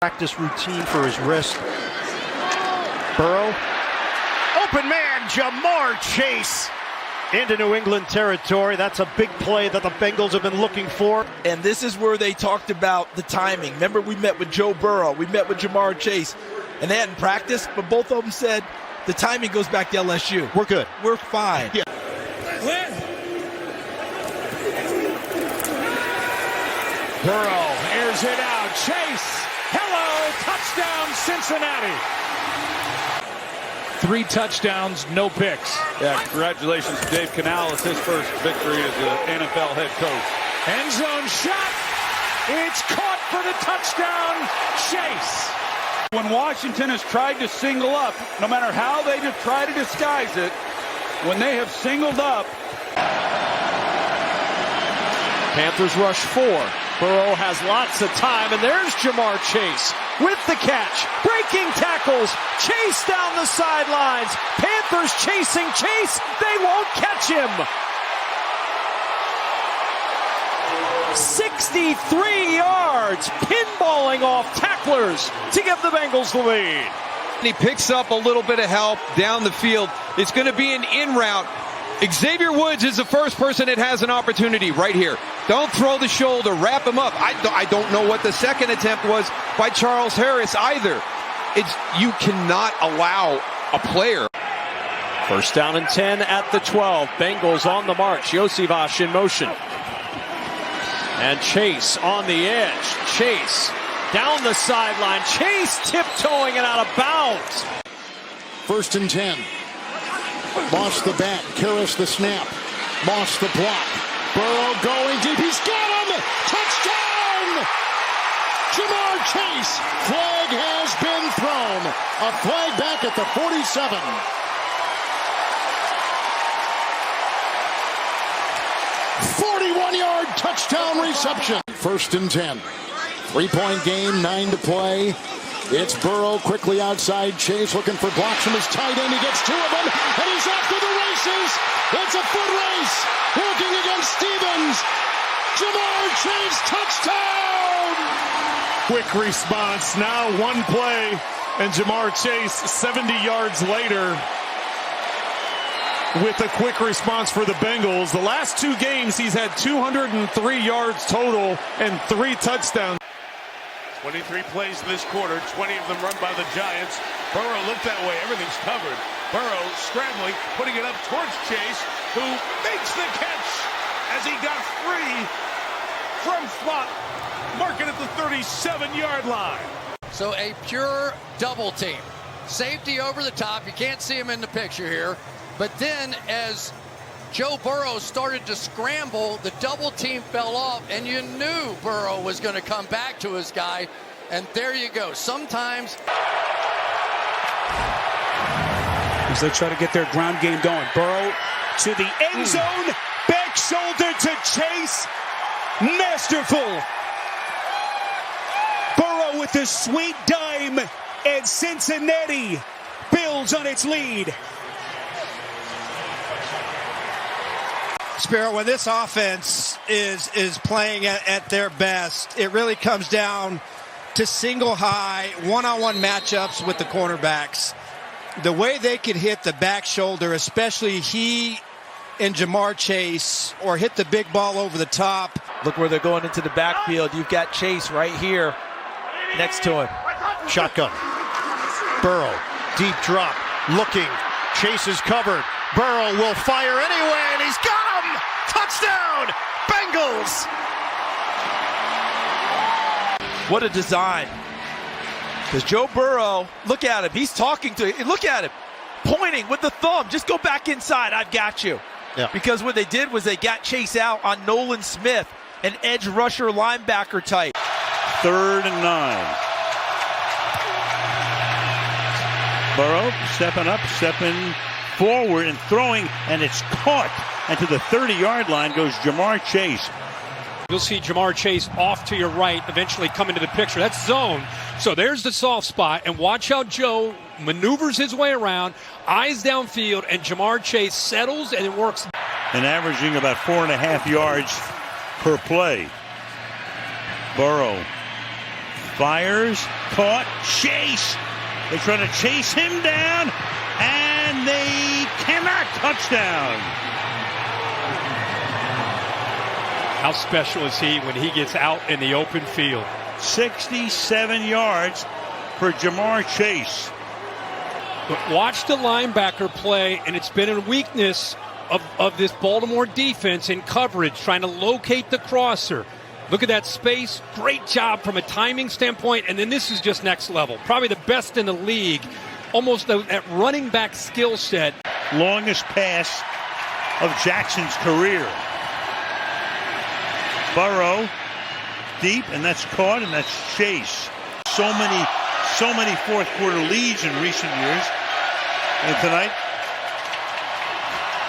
Practice routine for his wrist. Burrow. Open man, Jamar Chase into New England territory. That's a big play that the Bengals have been looking for. And this is where they talked about the timing. Remember, we met with Joe Burrow. We met with Jamar Chase. And they hadn't practiced, but both of them said the timing goes back to LSU. We're good. We're fine. Yeah. Burrow airs it out. Chase. Hello. Touchdown, Cincinnati. 3 touchdowns, no picks. Yeah, congratulations to Dave Canales, his first victory as an NFL head coach. End zone shot. It's caught for the touchdown, Chase. When Washington has tried to single up, no matter how they have tried to disguise it, when they have singled up. Panthers rush 4. Burrow has lots of time, and there's Jamar Chase with the catch. Breaking tackles. Chase down the sidelines. Panthers chasing Chase. They won't catch him. 63 yards, pinballing off tacklers to give the Bengals the lead. He picks up a little bit of help down the field. It's going to be an in route. Xavier Woods is the first person that has an opportunity right here. Don't throw the shoulder, wrap him up. I don't know what the second attempt was by Charles Harris either. You cannot allow a player. First down and 10 at the 12. Bengals on the march. Yosivas in motion. And Chase on the edge. Chase down the sideline. Chase tiptoeing and out of bounds. First and 10. Moss the back. Karras the snap. Moss the block. Burrow going deep. He's got him! Touchdown! Jamar Chase. Flag has been thrown. A flag back at the 47. '41-yard touchdown reception. First and 10. 3-point game, 9 to play. It's Burrow quickly outside. Chase looking for blocks from his tight end. He gets 2 of them, and he's off to the races. It's a foot race. Working against Stevens. Jamar Chase, touchdown! Quick response. Now 1 play, and Jamar Chase 70 yards later with a quick response for the Bengals. The last 2 games, he's had 203 yards total and 3 touchdowns. 23 plays in this quarter, 20 of them run by the Giants. Burrow looked that way, everything's covered. Burrow scrambling, putting it up towards Chase, who makes the catch as he got free from Flott, marking at the 37-yard line. So a pure double team. Safety over the top, you can't see him in the picture here. But then as Joe Burrow started to scramble, the double team fell off, and you knew Burrow was going to come back to his guy. And there you go. Sometimes as they try to get their ground game going. Burrow to the end zone. Back shoulder to Chase. Masterful. Burrow with the sweet dime, and Cincinnati builds on its lead. Sparrow, when this offense is playing at their best, it really comes down to single high, one-on-one matchups with the cornerbacks. The way they could hit the back shoulder, especially he and Jamar Chase, or hit the big ball over the top. Look where they're going into the backfield. You've got Chase right here next to him. Shotgun. Burrow, deep drop, looking. Chase is covered. Burrow will fire anyway, and he's got him! Touchdown! Bengals! What a design. Because Joe Burrow, look at him. He's talking to him. Look at him. Pointing with the thumb. Just go back inside. I've got you. Yeah. Because what they did was they got Chase out on Nolan Smith, an edge rusher linebacker type. 3rd and 9. Burrow stepping up, stepping forward and throwing, and it's caught. And to the 30-yard line goes Jamar Chase. You'll see Jamar Chase off to your right eventually come into the picture. That's zone. So there's the soft spot, and watch how Joe maneuvers his way around, eyes downfield, and Jamar Chase settles and it works. And averaging about 4.5 yards per play. Burrow Fires, caught, chase. They try to chase him down, and they cannot. Touchdown. How special is he when he gets out in the open field? 67 yards for Jamar Chase. But watch the linebacker play, and it's been a weakness of this Baltimore defense in coverage, trying to locate the crosser. Look at that space. Great job from a timing standpoint, and then this is just next level. Probably the best in the league. Almost that running back skill set. Longest pass of Jackson's career. Burrow deep, and that's caught, and that's Chase. So many fourth quarter leads in recent years. And tonight,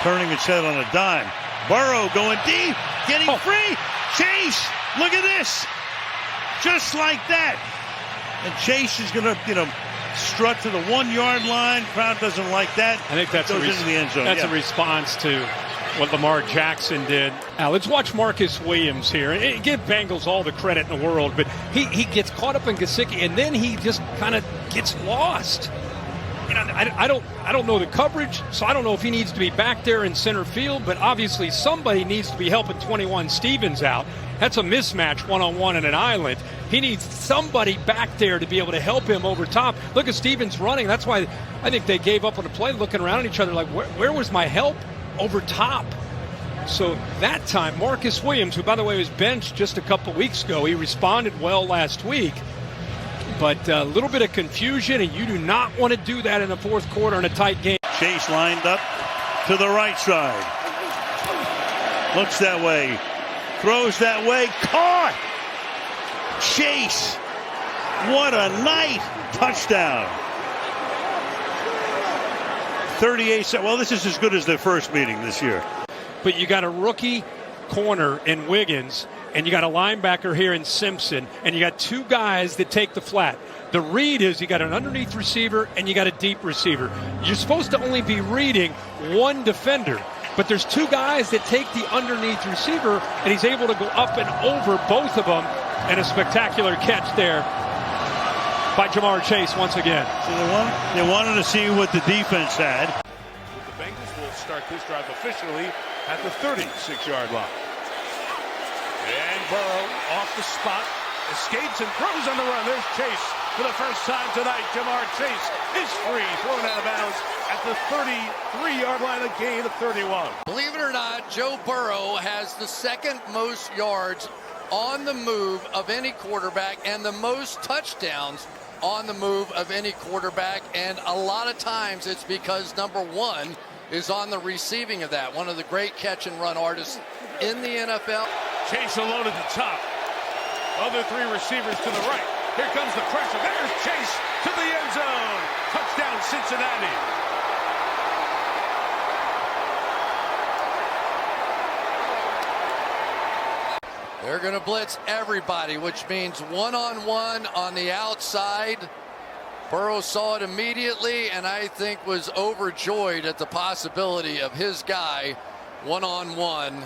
turning its head on a dime. Burrow going deep, getting free. Chase, look at this. Just like that. And Chase is going to, strut to the 1 yard line. Crowd doesn't like that. I think that's goes into the end zone. That's a response to what Lamar Jackson did. Now let's watch Marcus Williams here. And give Bengals all the credit in the world, but he gets caught up in Gesicki, and then he just kind of gets lost. I don't know the coverage, so I don't know if he needs to be back there in center field, but obviously somebody needs to be helping 21 Stevens out. That's a mismatch one-on-one in an island. He needs somebody back there to be able to help him over top. Look at Stevens running. That's why I think they gave up on the play, looking around at each other like, where was my help over top? So that time, Marcus Williams, who, by the way, was benched just a couple weeks ago, he responded well last week. But a little bit of confusion, and you do not want to do that in the fourth quarter in a tight game. Chase lined up to the right side. Looks that way. Throws that way. Caught! Chase. What a night. Touchdown. 38 seconds. Well, this is as good as their first meeting this year. But you got a rookie corner in Wiggins, and you got a linebacker here in Simpson, and you got two guys that take the flat. The read is you got an underneath receiver and you got a deep receiver. You're supposed to only be reading one defender, but there's two guys that take the underneath receiver, and he's able to go up and over both of them, and a spectacular catch there by Jamar Chase once again. So they wanted to see what the defense had. The Bengals will start this drive officially at the 36-yard line. And Burrow off the spot, escapes and throws on the run. There's Chase for the first time tonight. Jamar Chase is free, thrown out of bounds at the 33-yard line, a gain of 31. Believe it or not, Joe Burrow has the second most yards on the move of any quarterback and the most touchdowns on the move of any quarterback. And a lot of times it's because number one is on the receiving of that. One of the great catch and run artists in the NFL. Chase alone at the top. Other three receivers to the right. Here comes the pressure. There's Chase to the end zone. Touchdown, Cincinnati. They're going to blitz everybody, which means one-on-one on the outside. Burrow saw it immediately, and I think was overjoyed at the possibility of his guy one-on-one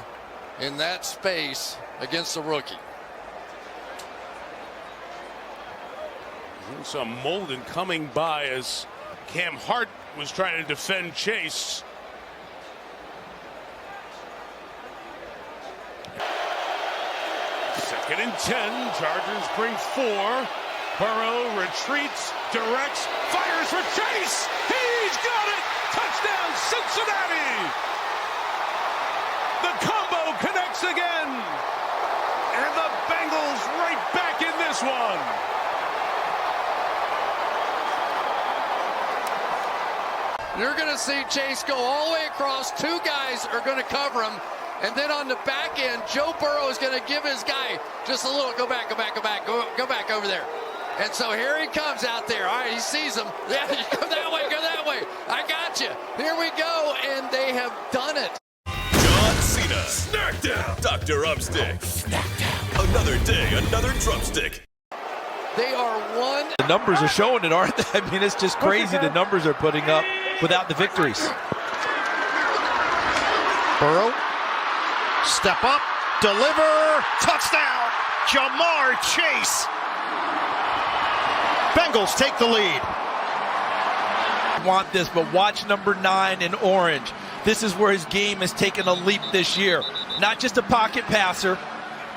in that space against the rookie. Some Molden coming by as Cam Hart was trying to defend Chase. Second and 10. Chargers bring 4. Burrow retreats, directs, fires for Chase. He's got it. Touchdown, Cincinnati. The combo connects again. And the Bengals right back in this one. You're going to see Chase go all the way across. Two guys are going to cover him. And then on the back end, Joe Burrow is going to give his guy just a little, go back over there. And so here he comes out there. All right, he sees him. Yeah, go that way. I got you. Here we go, and they have done it. John Cena, Snackdown. Dr. Upstick, Snackdown. Another day, another drumstick. They are one. The numbers are showing it, aren't they? I mean, it's just crazy the numbers are putting up without the victories. Burrow, step up, deliver, touchdown, Jamar Chase. Bengals take the lead. Want this, but watch number 9 in orange. This is where his game has taken a leap this year. Not just a pocket passer,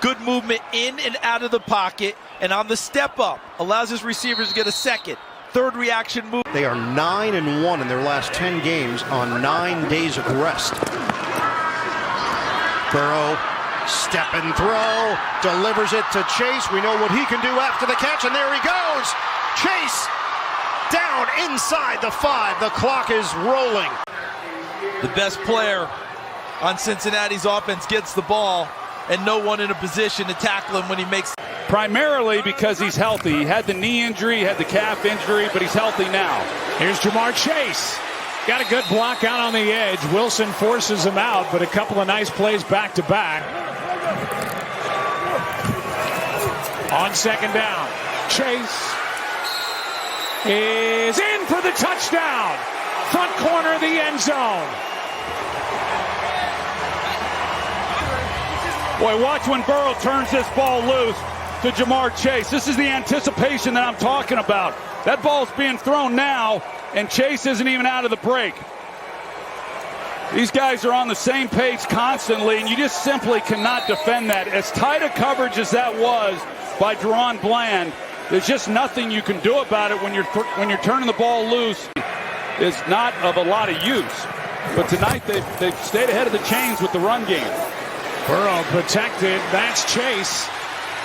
good movement in and out of the pocket, and on the step up, allows his receivers to get a second, third reaction move. They are 9-1 in their last 10 games on 9 days of rest. Burrow, step and throw, delivers it to Chase. We know what he can do after the catch, and there he goes. Chase down inside the 5. The clock is rolling. The best player on Cincinnati's offense gets the ball, and no one in a position to tackle him when he makes. Primarily because he's healthy. He had the knee injury, he had the calf injury, but he's healthy now. Here's Jamar Chase. Got a good block out on the edge. Wilson forces him out, but a couple of nice plays back to back. On second down, Chase is in for the touchdown. Front corner of the end zone. Boy, watch when Burrow turns this ball loose to Jamar Chase. This is the anticipation that I'm talking about. That ball's being thrown now, and Chase isn't even out of the break. These guys are on the same page constantly, and you just simply cannot defend that. As tight a coverage as that was by Deron Bland, there's just nothing you can do about it when you're turning the ball loose. It's not of a lot of use. But tonight they've stayed ahead of the chains with the run game. Burrow protected. That's Chase.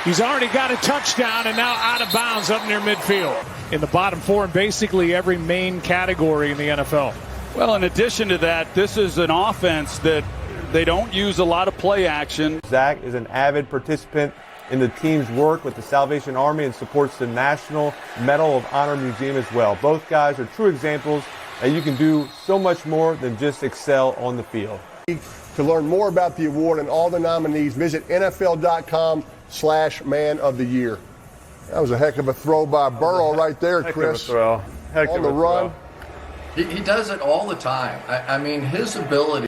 He's already got a touchdown and now out of bounds up near midfield. In the bottom 4 in basically every main category in the NFL. Well, in addition to that, this is an offense that they don't use a lot of play action. Zach is an avid participant in the team's work with the Salvation Army and supports the National Medal of Honor Museum as well. Both guys are true examples that you can do so much more than just excel on the field. To learn more about the award and all the nominees, visit NFL.com/Man of the Year. That was a heck of a throw by Burrow right there, Chris. Heck of a throw. Heck on the run. He does it all the time. I mean, his ability.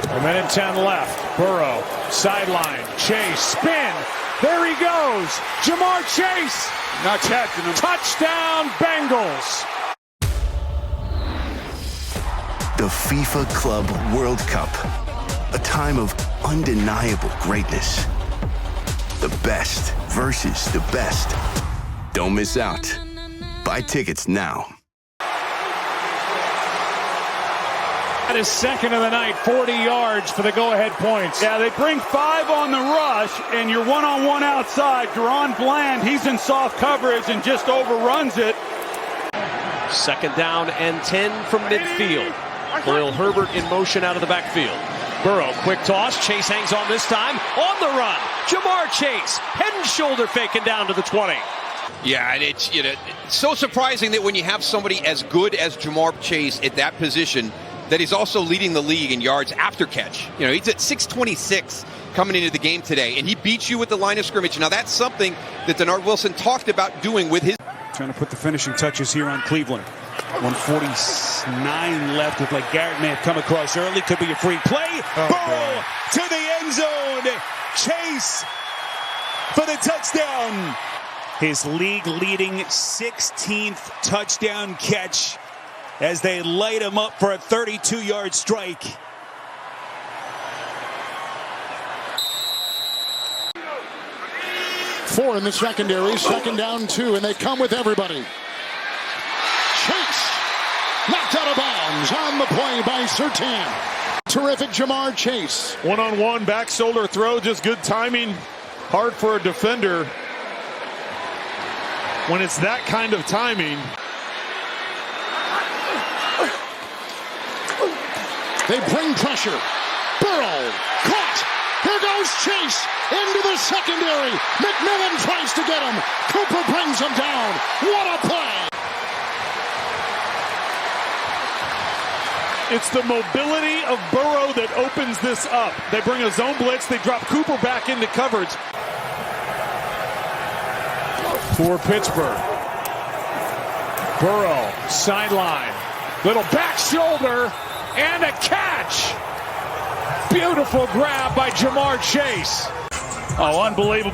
A minute 10 left. Burrow, sideline, Chase, spin. There he goes. Jamar Chase. Not catching him. Touchdown, Bengals. The FIFA Club World Cup. A time of undeniable greatness. The best versus the best. Don't miss out. Buy tickets now. That is second of the night, 40 yards for the go-ahead points. Yeah, they bring 5 on the rush, and you're one-on-one outside. Deron Bland, he's in soft coverage and just overruns it. Second down and 10 from midfield. Khalil Herbert in motion out of the backfield. Burrow, quick toss. Chase hangs on this time. On the run, Jamar Chase, head and shoulder faking down to the 20. Yeah, and it's so surprising that when you have somebody as good as Jamar Chase at that position, that he's also leading the league in yards after catch. You know, he's at 626 coming into the game today, and he beats you with the line of scrimmage. Now, that's something that Denard Wilson talked about doing with his. Trying to put the finishing touches here on Cleveland. 1:49 left. Looked like Garrett may have come across early. Could be a free play. Burrow to the end zone. Chase for the touchdown. His league-leading 16th touchdown catch as they light him up for a 32-yard strike. Four in the secondary, second down 2, and they come with everybody. Chase knocked out of bounds on the play by Surtain. Terrific Jamar Chase. One-on-one back shoulder throw, just good timing. Hard for a defender when it's that kind of timing. They bring pressure. Burrow caught. Here goes Chase into the secondary. McMillan tries to get him. Cooper brings him down. What a play. It's the mobility of Burrow that opens this up. They bring a zone blitz. They drop Cooper back into coverage. For Pittsburgh. Burrow, sideline. Little back shoulder and a catch. Beautiful grab by Jamar Chase. Oh, unbelievable.